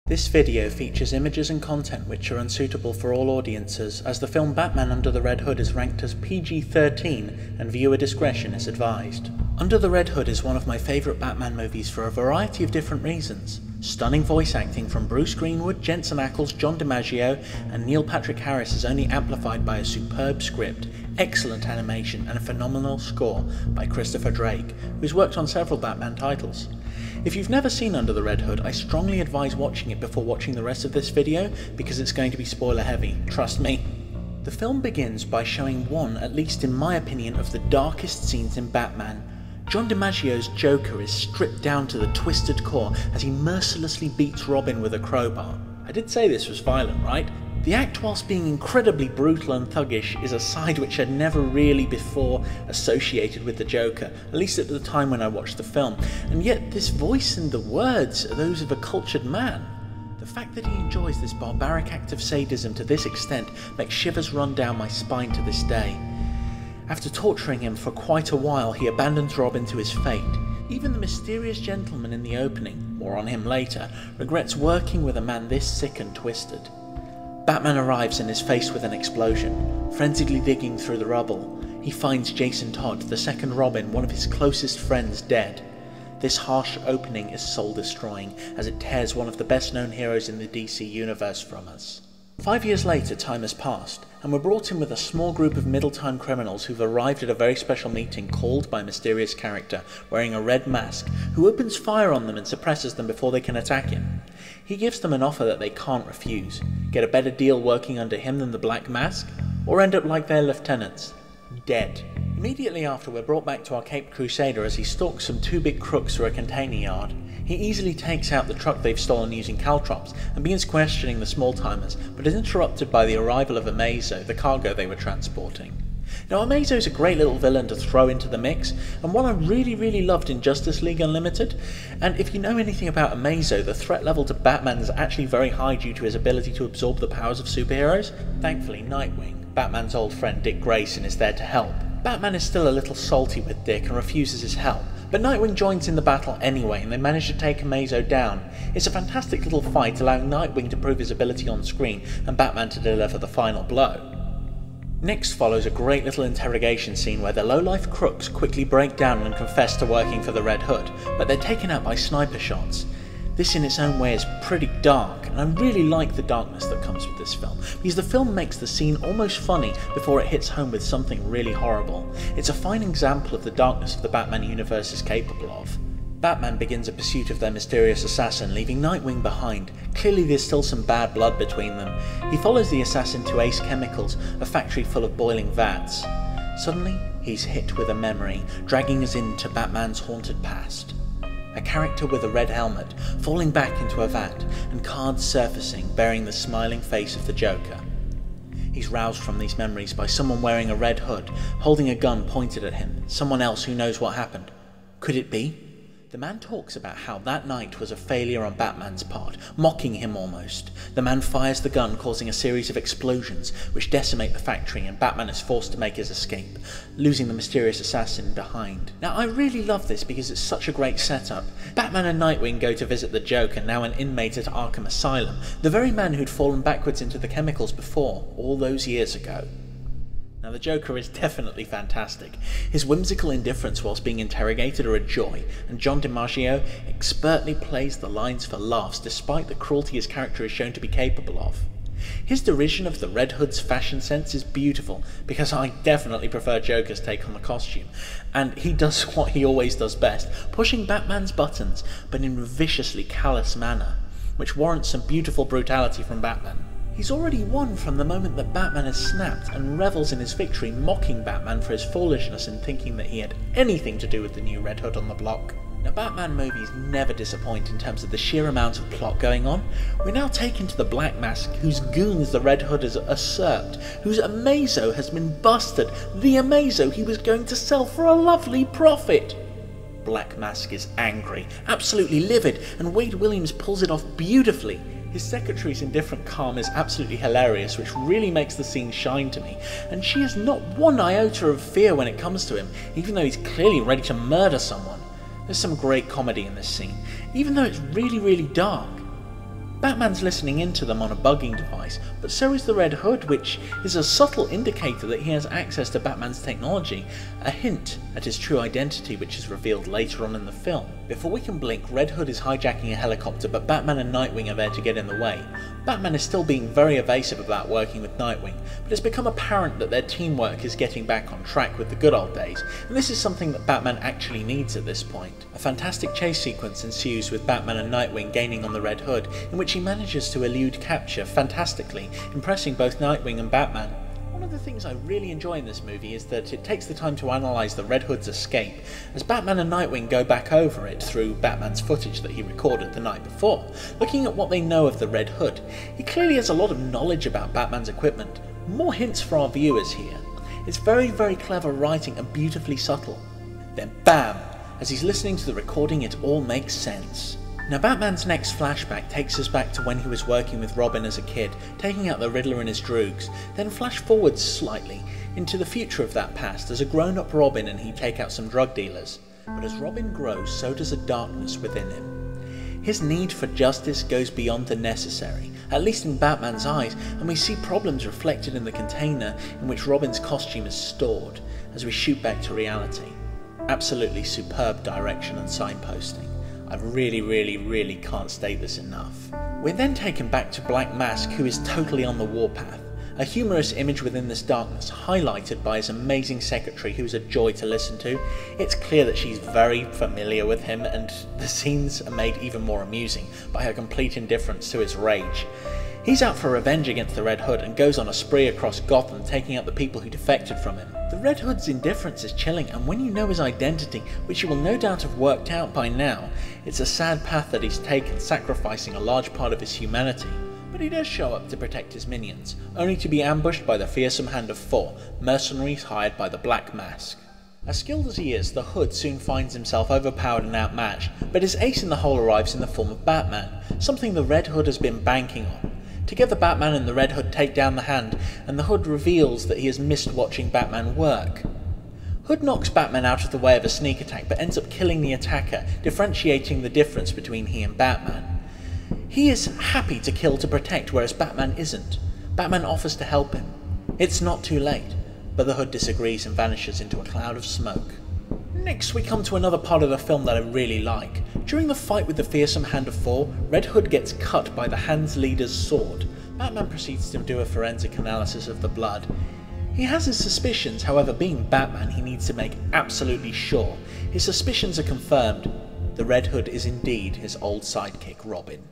This video features images and content which are unsuitable for all audiences, as the film Batman Under the Red Hood is ranked as PG-13 and viewer discretion is advised. Under the Red Hood is one of my favourite Batman movies for a variety of different reasons. Stunning voice acting from Bruce Greenwood, Jensen Ackles, John DiMaggio and Neil Patrick Harris is only amplified by a superb script, excellent animation and a phenomenal score by Christopher Drake, who's worked on several Batman titles. If you've never seen Under the Red Hood, I strongly advise watching it before watching the rest of this video because it's going to be spoiler heavy, trust me. The film begins by showing one, at least in my opinion, of the darkest scenes in Batman. John DiMaggio's Joker is stripped down to the twisted core as he mercilessly beats Robin with a crowbar. I did say this was violent, right? The act, whilst being incredibly brutal and thuggish, is a side which I'd never really before associated with the Joker, at least at the time when I watched the film, and yet this voice and the words are those of a cultured man. The fact that he enjoys this barbaric act of sadism to this extent makes shivers run down my spine to this day. After torturing him for quite a while, he abandons Robin to his fate. Even the mysterious gentleman in the opening, more on him later, regrets working with a man this sick and twisted. Batman arrives and is faced with an explosion. Frenziedly digging through the rubble, he finds Jason Todd, the second Robin, one of his closest friends, dead. This harsh opening is soul-destroying, as it tears one of the best-known heroes in the DC universe from us. 5 years later, time has passed, and we're brought in with a small group of middle-time criminals who've arrived at a very special meeting called by a mysterious character wearing a red mask, who opens fire on them and suppresses them before they can attack him. He gives them an offer that they can't refuse: get a better deal working under him than the Black Mask, or end up like their lieutenants, dead. Immediately after, we're brought back to our Caped Crusader as he stalks some two big crooks through a container yard. He easily takes out the truck they've stolen using caltrops and begins questioning the small-timers, but is interrupted by the arrival of Amazo, the cargo they were transporting. Now, Amazo's a great little villain to throw into the mix, and one I really loved in Justice League Unlimited, and if you know anything about Amazo, the threat level to Batman is actually very high due to his ability to absorb the powers of superheroes. Thankfully, Nightwing, Batman's old friend Dick Grayson, is there to help. Batman is still a little salty with Dick and refuses his help, but Nightwing joins in the battle anyway and they manage to take Amazo down. It's a fantastic little fight, allowing Nightwing to prove his ability on screen and Batman to deliver the final blow. Next follows a great little interrogation scene where the low-life crooks quickly break down and confess to working for the Red Hood, but they're taken out by sniper shots. This in its own way is pretty dark, and I really like the darkness that comes with this film, because the film makes the scene almost funny before it hits home with something really horrible. It's a fine example of the darkness of the Batman universe is capable of. Batman begins a pursuit of their mysterious assassin, leaving Nightwing behind. Clearly there's still some bad blood between them. He follows the assassin to Ace Chemicals, a factory full of boiling vats. Suddenly, he's hit with a memory, dragging us into Batman's haunted past. A character with a red helmet, falling back into a vat, and cards surfacing bearing the smiling face of the Joker. He's roused from these memories by someone wearing a red hood, holding a gun pointed at him, someone else who knows what happened. Could it be? The man talks about how that night was a failure on Batman's part, mocking him almost. The man fires the gun, causing a series of explosions which decimate the factory, and Batman is forced to make his escape, losing the mysterious assassin behind. Now, I really love this because it's such a great setup. Batman and Nightwing go to visit the Joker, now an inmate at Arkham Asylum, the very man who'd fallen backwards into the chemicals before, all those years ago. Now, the Joker is definitely fantastic. His whimsical indifference whilst being interrogated are a joy, and John DiMaggio expertly plays the lines for laughs despite the cruelty his character is shown to be capable of. His derision of the Red Hood's fashion sense is beautiful, because I definitely prefer Joker's take on the costume, and he does what he always does best, pushing Batman's buttons, but in a viciously callous manner, which warrants some beautiful brutality from Batman. He's already won from the moment that Batman has snapped and revels in his victory, mocking Batman for his foolishness in thinking that he had anything to do with the new Red Hood on the block. Now, Batman movies never disappoint in terms of the sheer amount of plot going on. We're now taken to the Black Mask, whose goons the Red Hood has usurped, whose Amazo has been busted, the Amazo he was going to sell for a lovely profit. Black Mask is angry, absolutely livid, and Wade Williams pulls it off beautifully. His secretary's indifferent calm is absolutely hilarious, which really makes the scene shine to me, and she has not one iota of fear when it comes to him, even though he's clearly ready to murder someone. There's some great comedy in this scene, even though it's really dark. Batman's listening into them on a bugging device, but so is the Red Hood, which is a subtle indicator that he has access to Batman's technology, a hint at his true identity which is revealed later on in the film. Before we can blink, Red Hood is hijacking a helicopter, but Batman and Nightwing are there to get in the way. Batman is still being very evasive about working with Nightwing, but it's become apparent that their teamwork is getting back on track with the good old days, and this is something that Batman actually needs at this point. A fantastic chase sequence ensues with Batman and Nightwing gaining on the Red Hood, in which he manages to elude capture fantastically, impressing both Nightwing and Batman. One of the things I really enjoy in this movie is that it takes the time to analyse the Red Hood's escape, as Batman and Nightwing go back over it through Batman's footage that he recorded the night before. Looking at what they know of the Red Hood, he clearly has a lot of knowledge about Batman's equipment. More hints for our viewers here. It's very, very clever writing and beautifully subtle. Then bam! As he's listening to the recording, it all makes sense. Now Batman's next flashback takes us back to when he was working with Robin as a kid, taking out the Riddler in his droogs, then flash forwards slightly into the future of that past as a grown-up Robin and he take out some drug dealers. But as Robin grows, so does a darkness within him. His need for justice goes beyond the necessary, at least in Batman's eyes, and we see problems reflected in the container in which Robin's costume is stored, as we shoot back to reality. Absolutely superb direction and signposting. I really can't state this enough. We're then taken back to Black Mask, who is totally on the warpath. A humorous image within this darkness, highlighted by his amazing secretary, who's a joy to listen to. It's clear that she's very familiar with him, and the scenes are made even more amusing by her complete indifference to his rage. He's out for revenge against the Red Hood and goes on a spree across Gotham, taking out the people who defected from him. The Red Hood's indifference is chilling, and when you know his identity, which you will no doubt have worked out by now, it's a sad path that he's taken, sacrificing a large part of his humanity. But he does show up to protect his minions, only to be ambushed by the fearsome Hand of Four, mercenaries hired by the Black Mask. As skilled as he is, the Hood soon finds himself overpowered and outmatched, but his ace in the hole arrives in the form of Batman, something the Red Hood has been banking on. Together Batman and the Red Hood take down the Hand, and the Hood reveals that he has missed watching Batman work. Hood knocks Batman out of the way of a sneak attack, but ends up killing the attacker, differentiating the difference between he and Batman. He is happy to kill to protect, whereas Batman isn't. Batman offers to help him. It's not too late, but the Hood disagrees and vanishes into a cloud of smoke. Next we come to another part of the film that I really like. During the fight with the fearsome Hand of Four, Red Hood gets cut by the Hand's leader's sword. Batman proceeds to do a forensic analysis of the blood. He has his suspicions, however being Batman he needs to make absolutely sure. His suspicions are confirmed. The Red Hood is indeed his old sidekick Robin.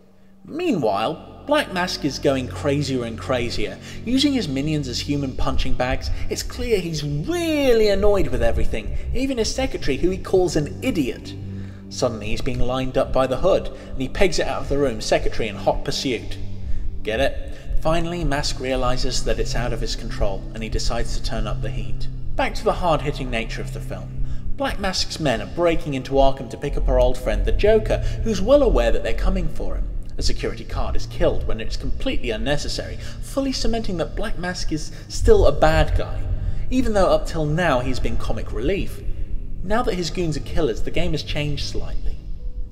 Meanwhile, Black Mask is going crazier and crazier. Using his minions as human punching bags, it's clear he's really annoyed with everything, even his secretary, who he calls an idiot. Suddenly he's being lined up by the Hood, and he pegs it out of the room, secretary in hot pursuit. Get it? Finally, Mask realises that it's out of his control, and he decides to turn up the heat. Back to the hard-hitting nature of the film. Black Mask's men are breaking into Arkham to pick up our old friend the Joker, who's well aware that they're coming for him. A security guard is killed when it's completely unnecessary, fully cementing that Black Mask is still a bad guy, even though up till now he's been comic relief. Now that his goons are killers, the game has changed slightly.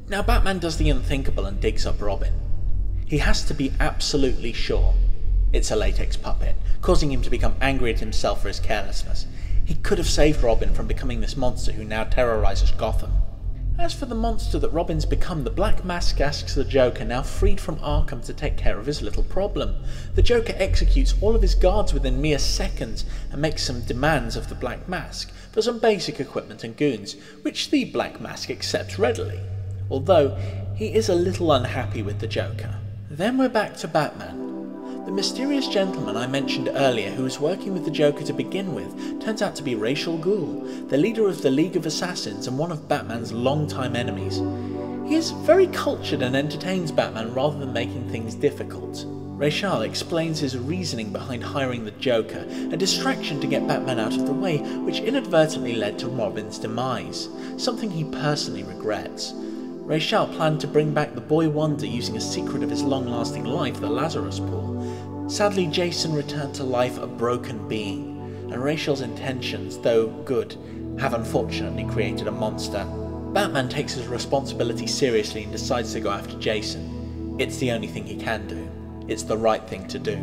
Now Batman does the unthinkable and digs up Robin. He has to be absolutely sure it's a latex puppet, causing him to become angry at himself for his carelessness. He could have saved Robin from becoming this monster who now terrorizes Gotham. As for the monster that Robin's become, the Black Mask asks the Joker, now freed from Arkham, to take care of his little problem. The Joker executes all of his guards within mere seconds and makes some demands of the Black Mask for some basic equipment and goons, which the Black Mask accepts readily, although he is a little unhappy with the Joker. Then we're back to Batman. The mysterious gentleman I mentioned earlier, who was working with the Joker to begin with, turns out to be Ra's al Ghul, the leader of the League of Assassins and one of Batman's longtime enemies. He is very cultured and entertains Batman rather than making things difficult. Ra's al explains his reasoning behind hiring the Joker, a distraction to get Batman out of the way, which inadvertently led to Robin's demise, something he personally regrets. Ra's al planned to bring back the Boy Wonder using a secret of his long-lasting life, the Lazarus Pool. Sadly, Jason returned to life a broken being, and Ra's al's intentions, though good, have unfortunately created a monster. Batman takes his responsibility seriously and decides to go after Jason. It's the only thing he can do. It's the right thing to do.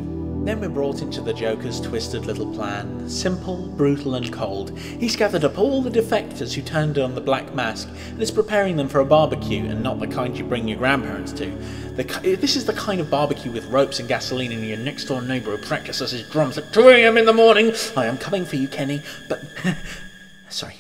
Then we're brought into the Joker's twisted little plan. Simple, brutal and cold. He's gathered up all the defectors who turned on the Black Mask and is preparing them for a barbecue, and not the kind you bring your grandparents to. This is the kind of barbecue with ropes and gasoline and your next door neighbour who practices his drums at 2 AM in the morning. I am coming for you, Kenny, but... Sorry.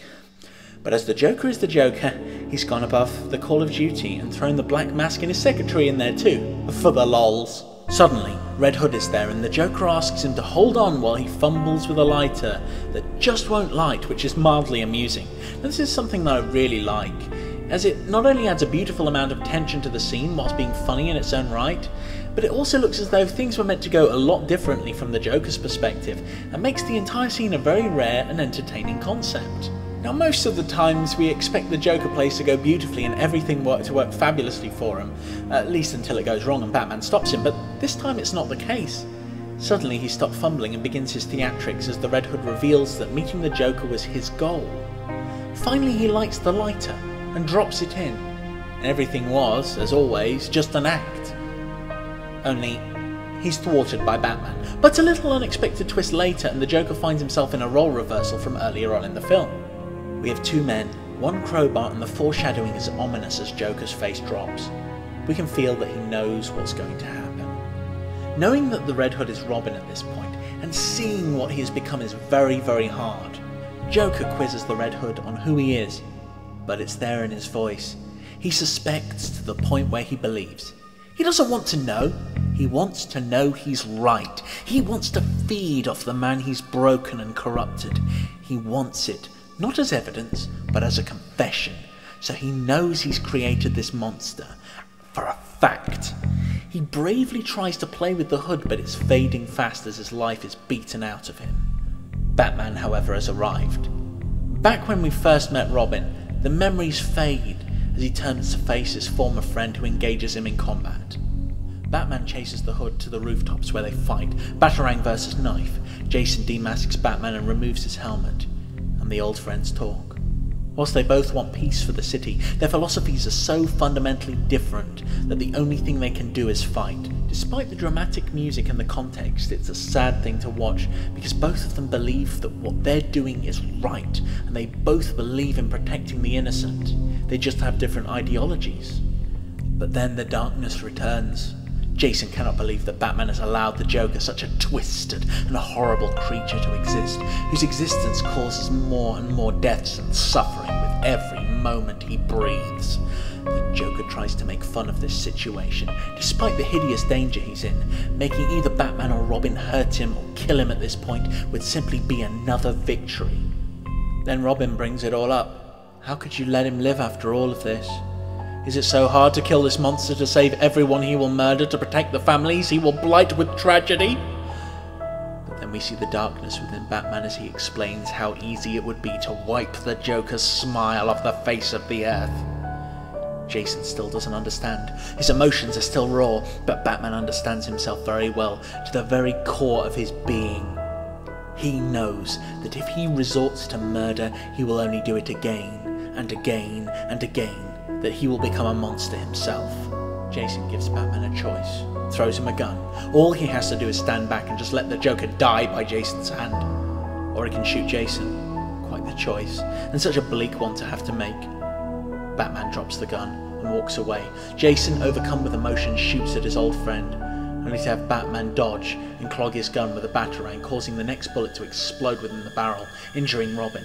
But as the Joker is the Joker, he's gone above the call of duty and thrown the Black Mask and his secretary in there too, for the lols. Suddenly, Red Hood is there and the Joker asks him to hold on while he fumbles with a lighter that just won't light, which is mildly amusing. And this is something that I really like, as it not only adds a beautiful amount of tension to the scene whilst being funny in its own right, but it also looks as though things were meant to go a lot differently from the Joker's perspective, and makes the entire scene a very rare and entertaining concept. Now, most of the times we expect the Joker plays to go beautifully and everything to work fabulously for him, at least until it goes wrong and Batman stops him, but this time it's not the case. Suddenly he stops fumbling and begins his theatrics as the Red Hood reveals that meeting the Joker was his goal. Finally he lights the lighter and drops it in, and everything was, as always, just an act. Only he's thwarted by Batman, but a little unexpected twist later and the Joker finds himself in a role reversal from earlier on in the film. We have two men, one crowbar, and the foreshadowing is ominous as Joker's face drops. We can feel that he knows what's going to happen. Knowing that the Red Hood is Robin at this point, and seeing what he has become is very, very hard. Joker quizzes the Red Hood on who he is, but it's there in his voice. He suspects to the point where he believes. He doesn't want to know. He wants to know he's right. He wants to feed off the man he's broken and corrupted. He wants it, not as evidence, but as a confession, so he knows he's created this monster, for a fact. He bravely tries to play with the Hood, but it's fading fast as his life is beaten out of him. Batman, however, has arrived. Back when we first met Robin, the memories fade as he turns to face his former friend who engages him in combat. Batman chases the Hood to the rooftops where they fight, Batarang versus Knife. Jason demasks Batman and removes his helmet. The old friends talk. Whilst they both want peace for the city, their philosophies are so fundamentally different that the only thing they can do is fight. Despite the dramatic music and the context, it's a sad thing to watch because both of them believe that what they're doing is right, and they both believe in protecting the innocent. They just have different ideologies. But then the darkness returns. Jason cannot believe that Batman has allowed the Joker, such a twisted and horrible creature, to exist, whose existence causes more and more deaths and suffering with every moment he breathes. The Joker tries to make fun of this situation, despite the hideous danger he's in. Making either Batman or Robin hurt him or kill him at this point would simply be another victory. Then Robin brings it all up. How could you let him live after all of this? Is it so hard to kill this monster, to save everyone he will murder, to protect the families he will blight with tragedy? But then we see the darkness within Batman as he explains how easy it would be to wipe the Joker's smile off the face of the earth. Jason still doesn't understand. His emotions are still raw, but Batman understands himself very well, to the very core of his being. He knows that if he resorts to murder, he will only do it again, and again, and again, that he will become a monster himself. Jason gives Batman a choice, throws him a gun. All he has to do is stand back and just let the Joker die by Jason's hand. Or he can shoot Jason. Quite the choice, and such a bleak one to have to make. Batman drops the gun and walks away. Jason, overcome with emotion, shoots at his old friend, only to have Batman dodge and clog his gun with a batarang, causing the next bullet to explode within the barrel, injuring Robin.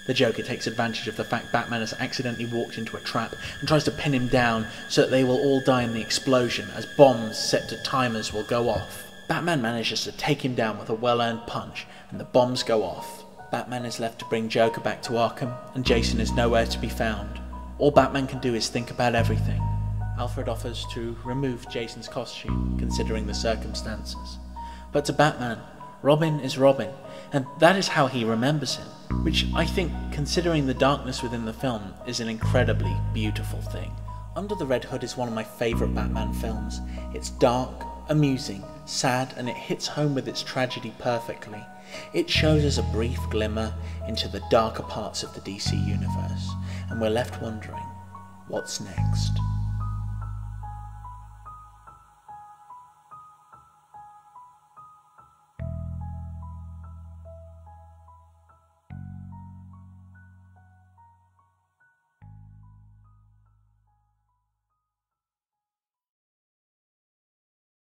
The Joker takes advantage of the fact Batman has accidentally walked into a trap and tries to pin him down so that they will all die in the explosion, as bombs set to timers will go off. Batman manages to take him down with a well-earned punch, and the bombs go off. Batman is left to bring Joker back to Arkham, and Jason is nowhere to be found. All Batman can do is think about everything. Alfred offers to remove Jason's costume, considering the circumstances. But to Batman, Robin is Robin, and that is how he remembers him, which I think, considering the darkness within the film, is an incredibly beautiful thing. Under the Red Hood is one of my favourite Batman films. It's dark, amusing, sad, and it hits home with its tragedy perfectly. It shows us a brief glimmer into the darker parts of the DC universe, and we're left wondering, what's next?